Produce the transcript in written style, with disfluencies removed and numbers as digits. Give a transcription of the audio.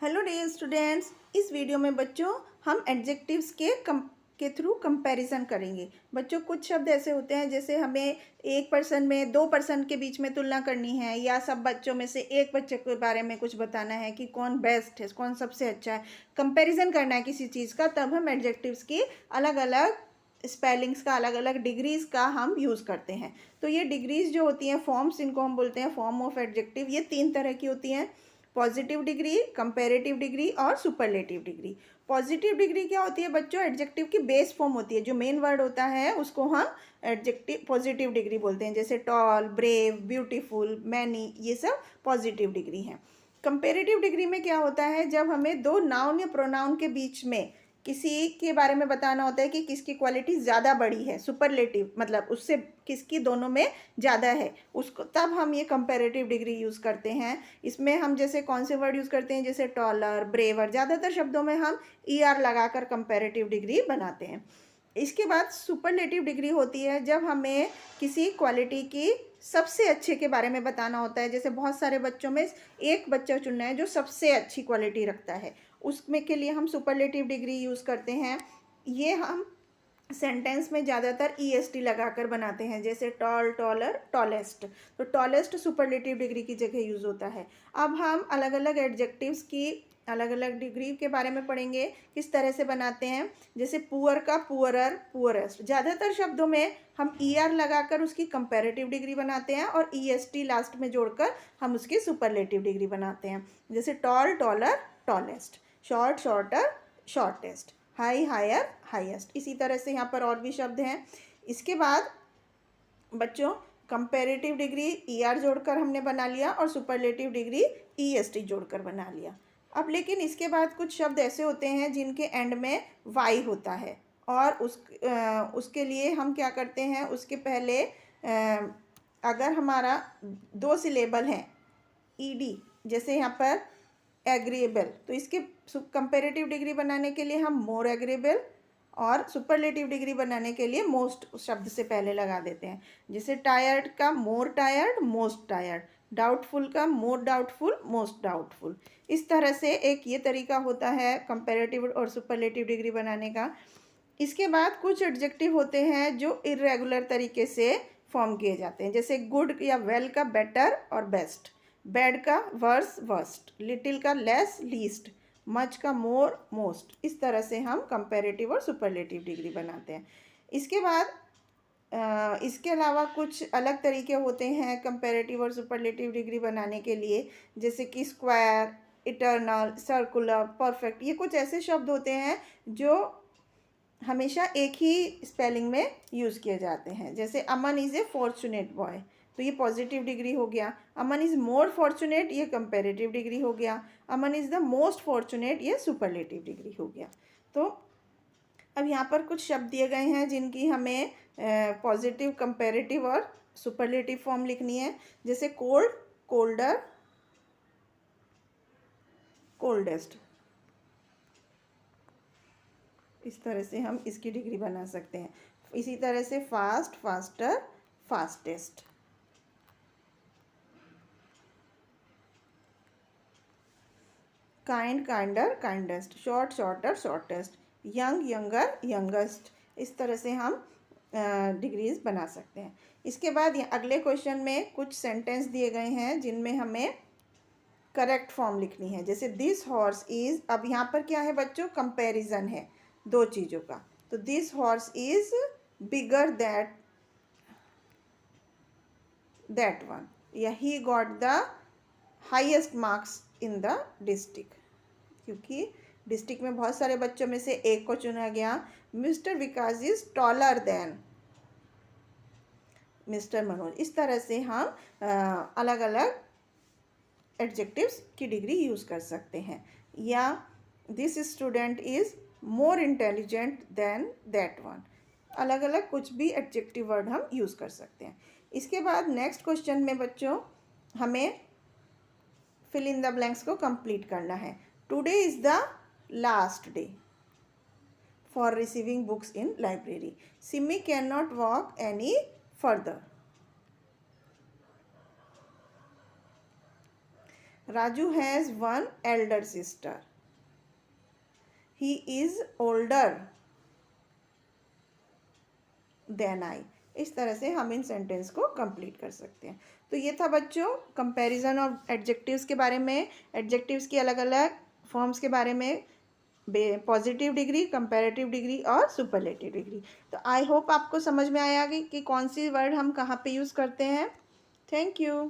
Hello dear students, इस video में बच्चों हम एडजेक्टिव्स के थ्रू कंपैरिजन करेंगे। बच्चों, कुछ शब्द ऐसे होते हैं जैसे हमें एक पर्सन में दो पर्सन के बीच में तुलना करनी है, या सब बच्चों में से एक बच्चे के बारे में कुछ बताना है कि कौन बेस्ट है, कौन सबसे अच्छा है, कंपैरिजन करना है किसी चीज़ का। तब हम एडजेक्टिव्स की अलग अलग स्पेलिंग्स का, अलग अलग डिग्रीज का हम यूज़ करते हैं। तो ये डिग्रीज जो होती हैं, फॉर्म्स, इनको हम बोलते हैं फॉर्म ऑफ एडजेक्टिव। ये तीन तरह की होती हैं: पॉजिटिव डिग्री, कंपैरेटिव डिग्री और सुपरलेटिव डिग्री। पॉजिटिव डिग्री क्या होती है बच्चों? एडजेक्टिव की बेस फॉर्म होती है। जो मेन वर्ड होता है उसको हम एडजेक्टिव पॉजिटिव डिग्री बोलते हैं, जैसे टॉल, ब्रेव, ब्यूटीफुल, मैनी, ये सब पॉजिटिव डिग्री हैं। कंपैरेटिव डिग्री में क्या होता है? जब हमें दो नाउन या प्रोनाउन के बीच में किसी के बारे में बताना होता है कि किसकी क्वालिटी ज़्यादा बड़ी है, सुपरलेटिव मतलब उससे किसकी दोनों में ज़्यादा है, उसको तब हम ये कंपैरेटिव डिग्री यूज़ करते हैं। इसमें हम जैसे कौन से वर्ड यूज़ करते हैं, जैसे टॉलर, ब्रेवर, ज़्यादातर शब्दों में हम ER लगाकर कंपैरेटिव डिग्री बनाते हैं। इसके बाद सुपरलेटिव डिग्री होती है जब हमें किसी क्वालिटी की सबसे अच्छे के बारे में बताना होता है। जैसे बहुत सारे बच्चों में एक बच्चा चुनना है जो सबसे अच्छी क्वालिटी रखता है, उसमें के लिए हम सुपरलेटिव डिग्री यूज़ करते हैं। ये हम सेंटेंस में ज़्यादातर EST लगाकर बनाते हैं, जैसे टॉल, टॉलर, टॉलेस्ट। तो टॉलेस्ट सुपरलेटिव डिग्री की जगह यूज़ होता है। अब हम अलग अलग एडजेक्टिव्स की अलग अलग डिग्री के बारे में पढ़ेंगे, किस तरह से बनाते हैं। जैसे पुअर का पुअरर, पुअरेस्ट। ज़्यादातर शब्दों में हम ER लगाकर उसकी कंपैरेटिव डिग्री बनाते हैं और EST लास्ट में जोड़कर हम उसकी सुपरलेटिव डिग्री बनाते हैं। जैसे tall, taller, tallest, short, shorter, shortest, high, higher, highest. इसी तरह से यहाँ पर और भी शब्द हैं। इसके बाद बच्चों कंपैरेटिव डिग्री ER जोड़कर हमने बना लिया और सुपरलेटिव डिग्री EST जोड़कर बना लिया। अब लेकिन इसके बाद कुछ शब्द ऐसे होते हैं जिनके एंड में वाई होता है, और उसके लिए हम क्या करते हैं, उसके पहले अगर हमारा दो सिलेबल हैं, ED, जैसे यहाँ पर एग्रीएबल, तो इसके कंपैरेटिव डिग्री बनाने के लिए हम मोर एग्रीएबल, और सुपरलेटिव डिग्री बनाने के लिए मोस्ट शब्द से पहले लगा देते हैं। जैसे टायर्ड का मोर टायर्ड, मोस्ट टायर्ड, डाउटफुल का मोर डाउटफुल, मोस्ट डाउटफुल। इस तरह से एक ये तरीका होता है कंपैरेटिव और सुपरलेटिव डिग्री बनाने का। इसके बाद कुछ एडजेक्टिव होते हैं जो इरेगुलर तरीके से फॉर्म किए जाते हैं, जैसे गुड या वेल का बेटर और बेस्ट, बैड का वर्स, वर्स्ट, लिटिल का लेस, लीस्ट, मच का मोर, मोस्ट। इस तरह से हम कंपैरेटिव और सुपरलेटिव डिग्री बनाते हैं। इसके बाद इसके अलावा कुछ अलग तरीके होते हैं कंपैरेटिव और सुपरलेटिव डिग्री बनाने के लिए, जैसे कि स्क्वायर, इटर्नल, सर्कुलर, परफेक्ट। ये कुछ ऐसे शब्द होते हैं जो हमेशा एक ही स्पेलिंग में यूज़ किए जाते हैं। जैसे अमन इज़ ए फॉर्चुनेट बॉय, तो ये पॉजिटिव डिग्री हो गया। अमन इज़ मोर फॉर्चुनेट, ये कंपैरेटिव डिग्री हो गया। अमन इज़ द मोस्ट फॉर्चुनेट, ये सुपरलेटिव डिग्री हो गया। तो अब यहाँ पर कुछ शब्द दिए गए हैं जिनकी हमें पॉजिटिव, कंपैरेटिव और सुपरलेटिव फॉर्म लिखनी है। जैसे कोल्ड, कोल्डर, कोल्डेस्ट। इस तरह से हम इसकी डिग्री बना सकते हैं। इसी तरह से fast, faster, fastest. Kind, kinder, kindest, short, shorter, shortest, young, younger, youngest. इस तरह से हम डिग्रीज बना सकते हैं। इसके बाद अगले क्वेश्चन में कुछ सेंटेंस दिए गए हैं जिनमें हमें करेक्ट फॉर्म लिखनी है। जैसे दिस हॉर्स इज, अब यहाँ पर क्या है बच्चों? कंपैरिजन है दो चीज़ों का। तो this horse is bigger that one, या he got the highest marks in the district, क्योंकि डिस्ट्रिक्ट में बहुत सारे बच्चों में से एक को चुना गया। Mister Vikas is taller than mister Manoj. इस तरह से हम अलग अलग एडजेक्टिव्स की डिग्री यूज़ कर सकते हैं। या this student is more intelligent then that one. अलग अलग कुछ भी एडजेक्टिव वर्ड हम यूज़ कर सकते हैं। इसके बाद नेक्स्ट क्वेश्चन में बच्चों हमें फिल इन द ब्लैंक्स को कंप्लीट करना है। Today is the last day for receiving books in library. Simi can not walk any further. Raju has one elder sister. He is older than I. इस तरह से हम इन सेंटेंस को कंप्लीट कर सकते हैं। तो ये था बच्चों कंपैरिजन ऑफ एडजेक्टिव्स के बारे में, एडजेक्टिव्स की अलग अलग फॉर्म्स के बारे में, पॉजिटिव डिग्री, कंपैरेटिव डिग्री और सुपरलेटिव डिग्री। तो आई होप आपको समझ में आया कि कौन सी वर्ड हम कहाँ पे यूज़ करते हैं। Thank you.